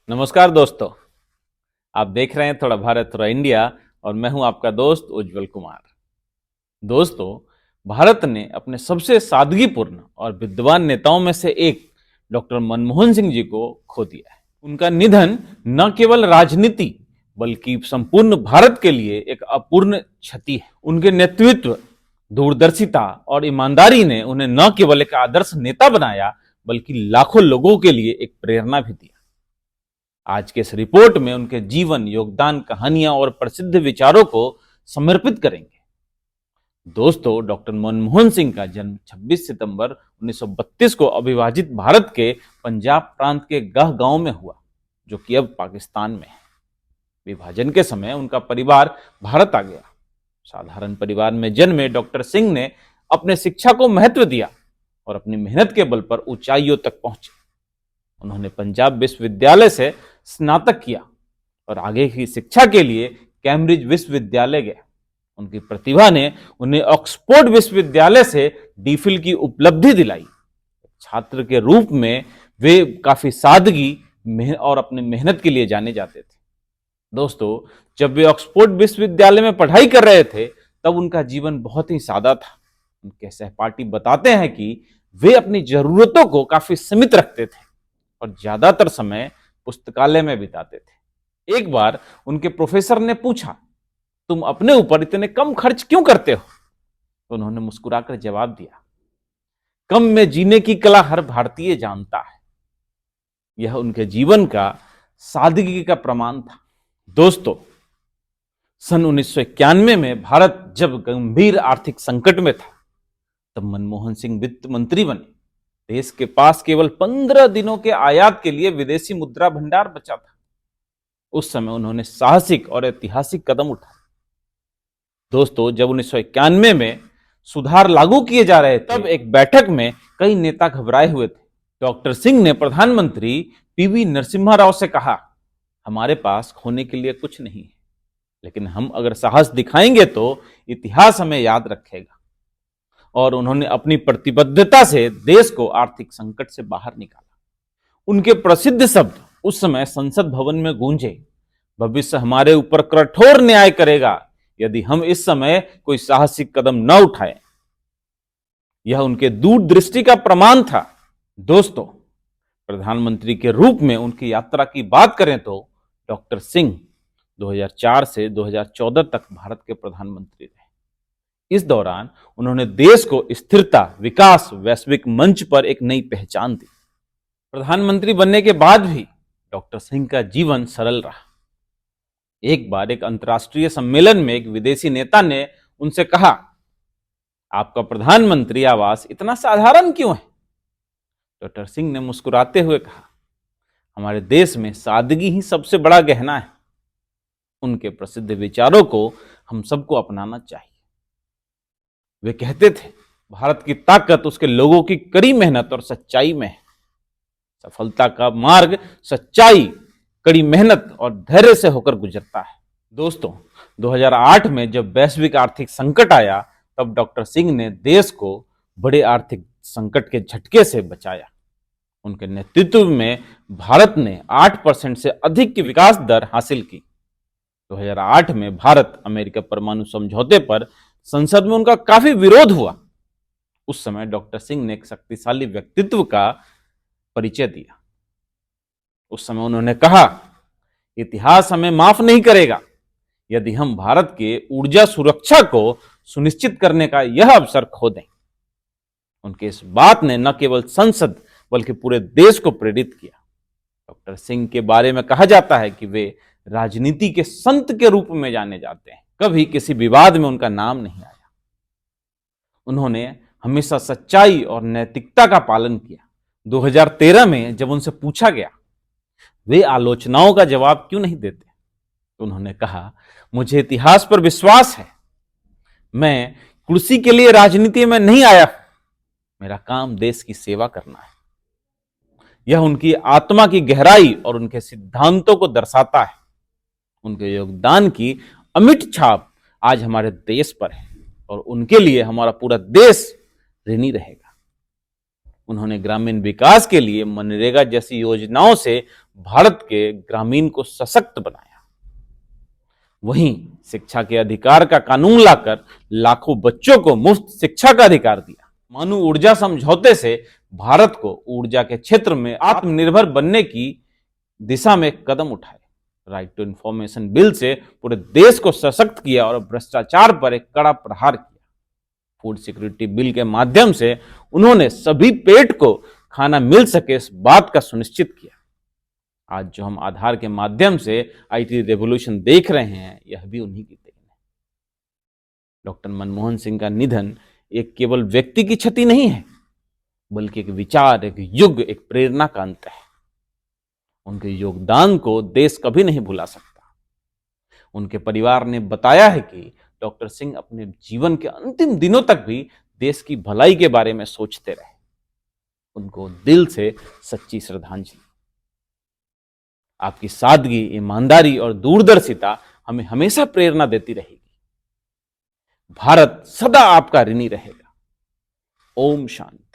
नमस्कार दोस्तों। आप देख रहे हैं थोड़ा भारत थोड़ा इंडिया और मैं हूं आपका दोस्त उज्जवल कुमार। दोस्तों, भारत ने अपने सबसे सादगीपूर्ण और विद्वान नेताओं में से एक डॉक्टर मनमोहन सिंह जी को खो दिया है। उनका निधन न केवल राजनीति बल्कि संपूर्ण भारत के लिए एक अपूर्ण क्षति है। उनके नेतृत्व, दूरदर्शिता और ईमानदारी ने उन्हें न केवल एक आदर्श नेता बनाया बल्कि लाखों लोगों के लिए एक प्रेरणा भी दिया। आज के इस रिपोर्ट में उनके जीवन, योगदान, कहानियां और प्रसिद्ध विचारों को समर्पित करेंगे। दोस्तों, डॉक्टर मनमोहन सिंह का जन्म 26 सितंबर 1932 को अविभाजित भारत के पंजाब प्रांत के गह गांव में हुआ, जो कि अब पाकिस्तान में है। विभाजन के समय उनका परिवार भारत आ गया। साधारण परिवार में जन्मे डॉक्टर सिंह ने अपने शिक्षा को महत्व दिया और अपनी मेहनत के बल पर ऊंचाइयों तक पहुंचे। उन्होंने पंजाब विश्वविद्यालय से स्नातक किया और आगे की शिक्षा के लिए कैम्ब्रिज विश्वविद्यालय गए। उनकी प्रतिभा ने उन्हें ऑक्सफोर्ड विश्वविद्यालय से डीफिल की उपलब्धि दिलाई। छात्र के रूप में वे काफी सादगी और अपनी मेहनत के लिए जाने जाते थे। दोस्तों, जब वे ऑक्सफोर्ड विश्वविद्यालय में पढ़ाई कर रहे थे तब उनका जीवन बहुत ही सादा था। उनके सहपाठी बताते हैं कि वे अपनी जरूरतों को काफी सीमित रखते थे और ज्यादातर समय पुस्तकालय में बिताते थे। एक बार उनके प्रोफेसर ने पूछा, तुम अपने ऊपर इतने कम खर्च क्यों करते हो? तो उन्होंने मुस्कुराकर जवाब दिया, कम में जीने की कला हर भारतीय जानता है। यह उनके जीवन का सादगी का प्रमाण था। दोस्तों, सन 1991 में भारत जब गंभीर आर्थिक संकट में था तब मनमोहन सिंह वित्त मंत्री बने। देश के पास केवल 15 दिनों के आयात के लिए विदेशी मुद्रा भंडार बचा था। उस समय उन्होंने साहसिक और ऐतिहासिक कदम उठाए। दोस्तों, जब 1991 में सुधार लागू किए जा रहे थे तब एक बैठक में कई नेता घबराए हुए थे। डॉक्टर सिंह ने प्रधानमंत्री पीवी नरसिम्हा राव से कहा, हमारे पास खोने के लिए कुछ नहीं है, लेकिन हम अगर साहस दिखाएंगे तो इतिहास हमें याद रखेगा। और उन्होंने अपनी प्रतिबद्धता से देश को आर्थिक संकट से बाहर निकाला। उनके प्रसिद्ध शब्द उस समय संसद भवन में गूंजे, भविष्य हमारे ऊपर कठोर न्याय करेगा यदि हम इस समय कोई साहसिक कदम न उठाएं। यह उनके दूरदृष्टि का प्रमाण था। दोस्तों, प्रधानमंत्री के रूप में उनकी यात्रा की बात करें तो डॉक्टर सिंह 2004 से 2014 तक भारत के प्रधानमंत्री रहे। इस दौरान उन्होंने देश को स्थिरता, विकास, वैश्विक मंच पर एक नई पहचान दी। प्रधानमंत्री बनने के बाद भी डॉक्टर सिंह का जीवन सरल रहा। एक बार एक अंतर्राष्ट्रीय सम्मेलन में एक विदेशी नेता ने उनसे कहा, आपका प्रधानमंत्री आवास इतना साधारण क्यों है? डॉक्टर सिंह ने मुस्कुराते हुए कहा, हमारे देश में सादगी ही सबसे बड़ा गहना है। उनके प्रसिद्ध विचारों को हम सबको अपनाना चाहिए। वे कहते थे, भारत की ताकत उसके लोगों की कड़ी मेहनत और सच्चाई में है। सफलता का मार्ग सच्चाई, कड़ी मेहनत और धैर्य से होकर गुजरता है। दोस्तों, 2008 में जब वैश्विक आर्थिक संकट आया तब डॉक्टर सिंह ने देश को बड़े आर्थिक संकट के झटके से बचाया। उनके नेतृत्व में भारत ने 8% से अधिक की विकास दर हासिल की। 2008 में भारत अमेरिका परमाणु समझौते पर संसद में उनका काफी विरोध हुआ। उस समय डॉक्टर सिंह ने एक शक्तिशाली व्यक्तित्व का परिचय दिया। उस समय उन्होंने कहा, इतिहास हमें माफ नहीं करेगा यदि हम भारत के ऊर्जा सुरक्षा को सुनिश्चित करने का यह अवसर खो दें। उनके इस बात ने न केवल संसद बल्कि पूरे देश को प्रेरित किया। डॉक्टर सिंह के बारे में कहा जाता है कि वे राजनीति के संत के रूप में जाने जाते हैं। कभी किसी विवाद में उनका नाम नहीं आया। उन्होंने हमेशा सच्चाई और नैतिकता का पालन किया। 2013 में जब उनसे पूछा गया वे आलोचनाओं का जवाब क्यों नहीं देते, तो उन्होंने कहा, मुझे इतिहास पर विश्वास है। मैं कुर्सी के लिए राजनीति में नहीं आया, मेरा काम देश की सेवा करना है। यह उनकी आत्मा की गहराई और उनके सिद्धांतों को दर्शाता है। उनके योगदान की अमिट छाप आज हमारे देश पर है और उनके लिए हमारा पूरा देश ऋणी रहेगा। उन्होंने ग्रामीण विकास के लिए मनरेगा जैसी योजनाओं से भारत के ग्रामीण को सशक्त बनाया। वहीं शिक्षा के अधिकार का कानून लाकर लाखों बच्चों को मुफ्त शिक्षा का अधिकार दिया। परमाणु ऊर्जा समझौते से भारत को ऊर्जा के क्षेत्र में आत्मनिर्भर बनने की दिशा में कदम उठाए। राइट टू इंफॉर्मेशन बिल से पूरे देश को सशक्त किया और भ्रष्टाचार पर एक कड़ा प्रहार किया। फूड सिक्योरिटी बिल के माध्यम से उन्होंने सभी पेट को खाना मिल सके इस बात का सुनिश्चित किया। आज जो हम आधार के माध्यम से आईटी रेवोल्यूशन देख रहे हैं, यह भी उन्हीं की देन है। डॉक्टर मनमोहन सिंह का निधन एक केवल व्यक्ति की क्षति नहीं है, बल्कि एक विचार, एक युग, एक प्रेरणा का अंत है। उनके योगदान को देश कभी नहीं भुला सकता। उनके परिवार ने बताया है कि डॉक्टर सिंह अपने जीवन के अंतिम दिनों तक भी देश की भलाई के बारे में सोचते रहे। उनको दिल से सच्ची श्रद्धांजलि। आपकी सादगी, ईमानदारी और दूरदर्शिता हमें हमेशा प्रेरणा देती रहेगी। भारत सदा आपका ऋणी रहेगा। ओम शांति।